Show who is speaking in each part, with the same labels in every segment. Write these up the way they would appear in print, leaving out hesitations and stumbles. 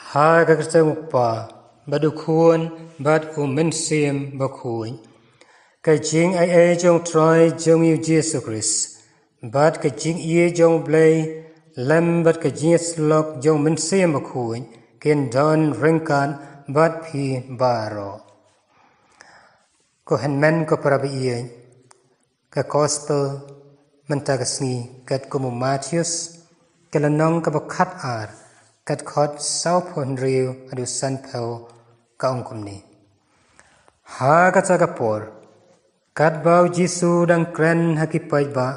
Speaker 1: Hai kakasengpa badukun bad umensim bakui kajing ai jong troy jong yu Jesus Christ bad kajing ye jong blay lam bad kajing slok jong mensim bakui ken don ringkan bad pi baro ko henmen ko parabi ye ka gospel mentagasni kat ko Matthews kelanong ka bakhat ar kat khot sau phon riu adu san phau ka ongkum ni ha ka cha ka por kat bau Jisu dang kren hakipai ba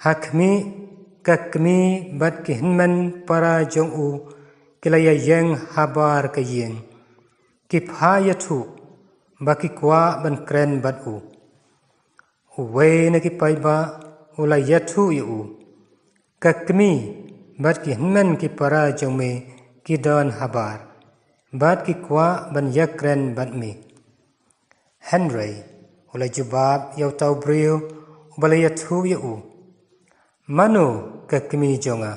Speaker 1: hakmi kakmi bat ki hinman para jong u kilaya yang habar ka yeng ki pha ya thu ba ki kwa ban kren bat u we na ki pai ba ula ya thu yu kakmi bat ki hinman ki para jong me ki don habar bat ki kwa ban yakren bat me Henry ula jubab yau tau brio balaya thu yu mano kakmi jonga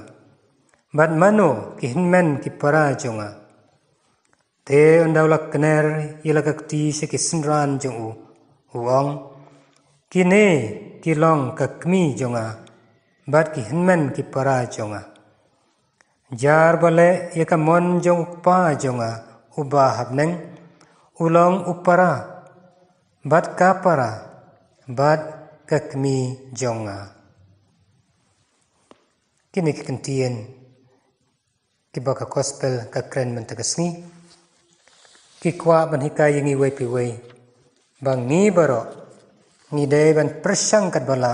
Speaker 1: bat mano ki hinman ki para jonga te ondaula kner yela kakti se ki sinran jong u uong kine ki long kakmi jonga bat ki hinman ki para jonga jar bale yaka mon jong pa jonga uba habneng ulong upara bat kapara bat kakmi jonga kini kentien kibaka gospel ka kren mentagasni kikwa ban hikai yangi wei pi wei bang ni baro ni de ban persang kat bala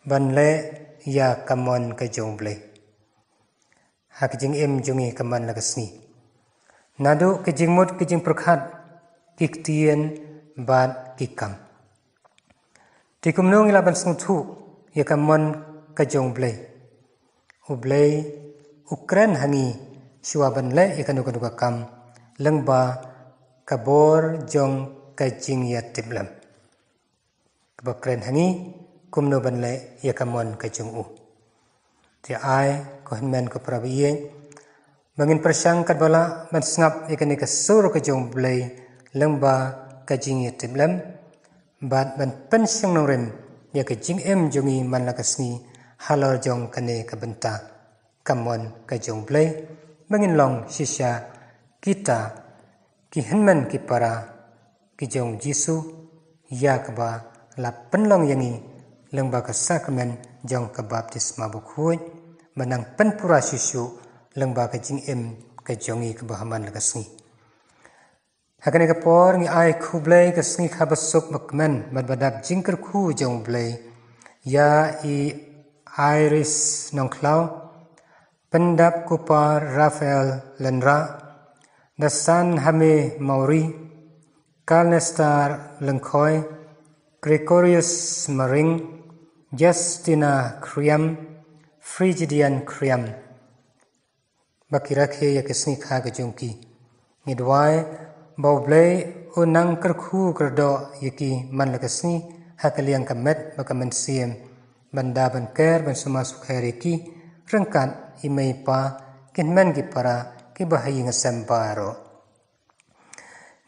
Speaker 1: ban le ya kamon ka jong ble hak jing em jungi kaman lagasni nadu kijing mut kijing prakhat kiktien bad kikam tikumnong ila ban sungthu ya kamon ka jong ble ublei ukren hangi shuaban le ikanu kanu kam lengba kabor jong kajing ya tiblam kabakren hangi kumno ban le yakamon kajung u ti ai ko hinmen ko prabiye bangin persang kat bala ban snap ikani ka sur kajung blei lengba kajing ya tiblam bat ban pensang norem ya kajing em jongi man lakasni halor jong kane kabenta kamon kajong blei bangin long shisha kita ki hinman ki para ki jong Jisu yakba la penlong yangi lengba ka sakramen jong ka baptisma bukhui manang penpura shishu lengba ka jing em ka jongi ka bahaman lagasni hakane ka por ngi ai khu blei ka sngi kha basuk makmen madbadap jingker khu jong blei ya i Iris nongklau pendap kupar Rafael Lenra dasan hame Mauri Kalnestar Lengkoi Gregorius Maring Justina Kriam Frigidian Kriam bakirakhe yakesni kha gajungki ngidwai bawblei unang kerkhu kerdo yaki manlakasni hakaliang kamet bakamensiam banda ban ker ban suma sukhari ki rengkat imei pa kinmen ki para ki bahai ngasam baro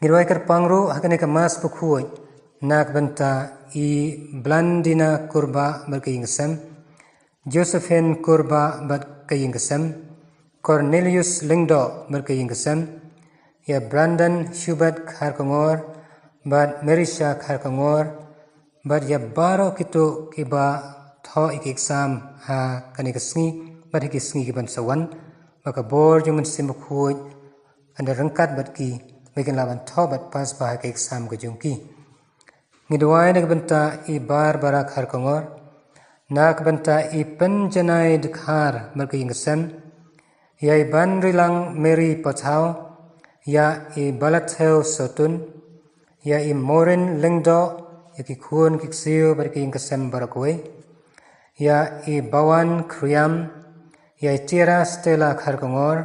Speaker 1: ngirwai ker pangru hakane ka mas pukhui nak banta I blandina kurba berkai ngasam Josephine kurba berkai ngasam Cornelius Lingdo berkai ngasam ya Brandon Hubert kharkongor bad Merisha kharkongor bad ya baro kitu kiba tho ik exam ha kani kasngi bad ki sngi ban sawan maka bor jumun sim khuj anda rangkat bad ki megan laban tho bad pas ba ka exam ko jungki ngidwai nak banta I bar barak har kongor nak banta I penjanai dekhar berka ingasam ya I ban rilang Mary Pothau ya I balatheu sotun ya I morin lengdo ya ki khun kiksiu berka ingasam barakoi ya I bawan kriam ya I tira stella kharkongor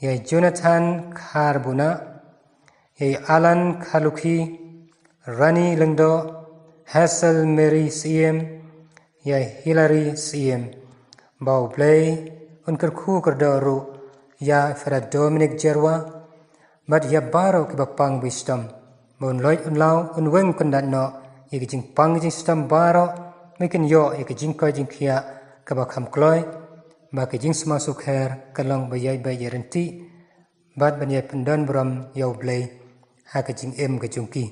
Speaker 1: ya I Jonathan kharbuna ya I Alan khaluki Rani Lengdo Hazel Mary CM ya Hillary CM bau play unker khu kerdo ru ya Fra Dominic Jerwa but ya baro ki bapang wisdom bon loy unlau unweng kundat no ye jing pang jing stam baro mekin yo ye jing ko jing khia ka ba kham kloi ba ki jing sma su kher kalong ba yai ba yerenti bat ban ye pendan bram yo blei ha ka jing em ka jung ki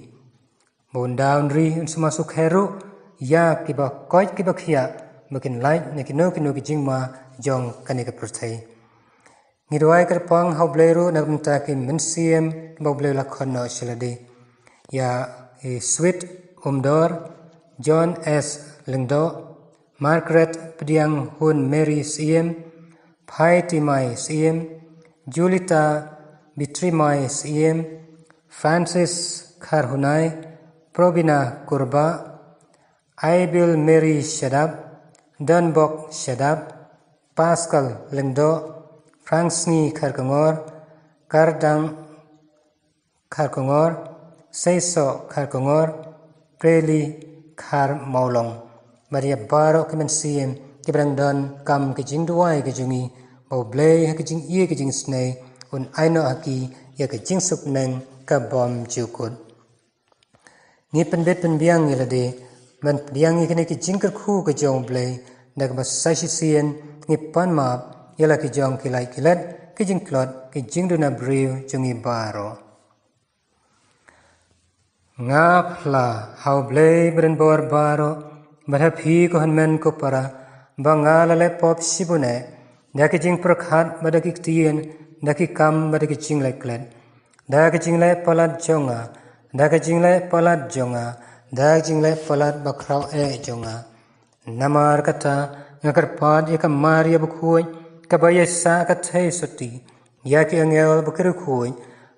Speaker 1: bon down ri un sma su kheru ya ki ba koi ki ba khia mekin lai ne ki no ki jing ma jong kane ka prothai ngirwai kar pang hau bleru na mta ki mensiem ba bleu la khonno silade ya sweet umdor John S Lengdo Margaret Pdiang Hun Mary Siem Pai Timai Siem Julita Bitrimai Siem Francis Kharhunai Probina Kurba Aibil Mary Shadab Dunbok Shadab Pascal Lengdo Frangsni Kharkongor Kardang Kharkongor Seiso Kharkongor Preli Khar Maulong Maria Baro Kemen Siem Kibrang Don Kam Kijing Duai Kijungi Bau Blay Hakijing Ye Kijing Snei Un Aino Haki Ya Kijing Sup Neng Kabom Jukut Ni Penbet Penbiang Yelade Man Penbiang Yikine Kijing Kerku Kijong Blay Nagbas Sashi Sien Ni Pan Map Yala kijong kilai kilat kijing klot kijing duna briu jungi baro ngap la hau blei beren bor baro barhap hi ko hanmen ko para bangala le pop sibune daki jing prakhat badaki tien daki kam badaki jing lai klet daki jing lai palat jonga daki jing lai palat jonga daki jing lai palat bakrau jonga namar kata ngakar pad yaka maria bukhuai kabaya sa kathai soti yaki angel bukir khui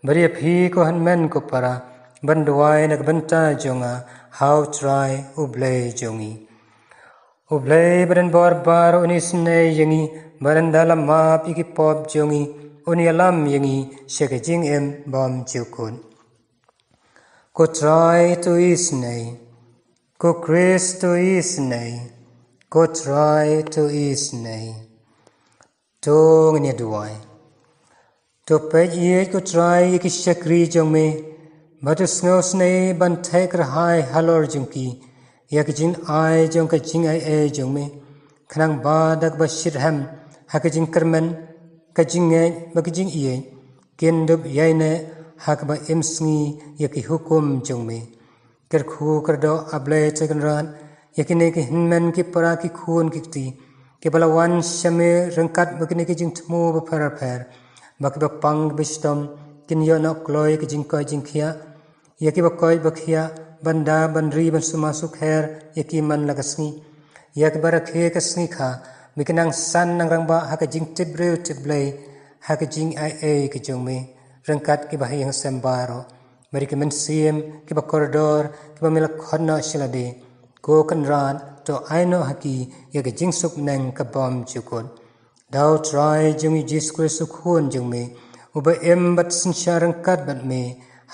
Speaker 1: bari phi ko hanmen ko para bandwai nak banta jonga how try ublei jongi ublei beren bor bar unisne yangi barandala ma piki pop jongi unialam yangi shekajing em bom chukun ko try to isne ko Christo isne ko try to isne to ngene duai to pe ye ko try ki shakri jong me but snow snay ban take hai halor jong ki yak jin ai jong ka jing ai e jong me khnang ba dak ba shir ham ha ka jing karman ka jing nge ba ka jing ye ken dub yai ne hak ba em sngi yak hukum jong me ker khu kar do able chekan ran yakine ki hinman ki para ki khun ki ti ke balawan shame rangkat bakine ke jing thmu ba phar phar bak ba pang bistom kin yo no kloi ke jing ko jing khia yaki ba koi ba khia banda banri ban suma su kher yaki man lagasni yak bara khe ka sni kha mikinang san nang rang ba ha ka jing tibre tiblei ha ka jing ai e ke jong me rangkat ke ba yang sembaro mari ke men siem ke ba koridor ke ba mila khonna shilade ko kan ran to aino haki ya ke jing sup nang ka bom chukot dau try jung Jesus Christ khun jung me uba em bat sin sharang kat bat me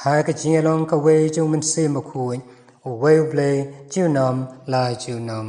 Speaker 1: ha ka jing along ka we jung men se ma khuin o we blay chu nam la chu nam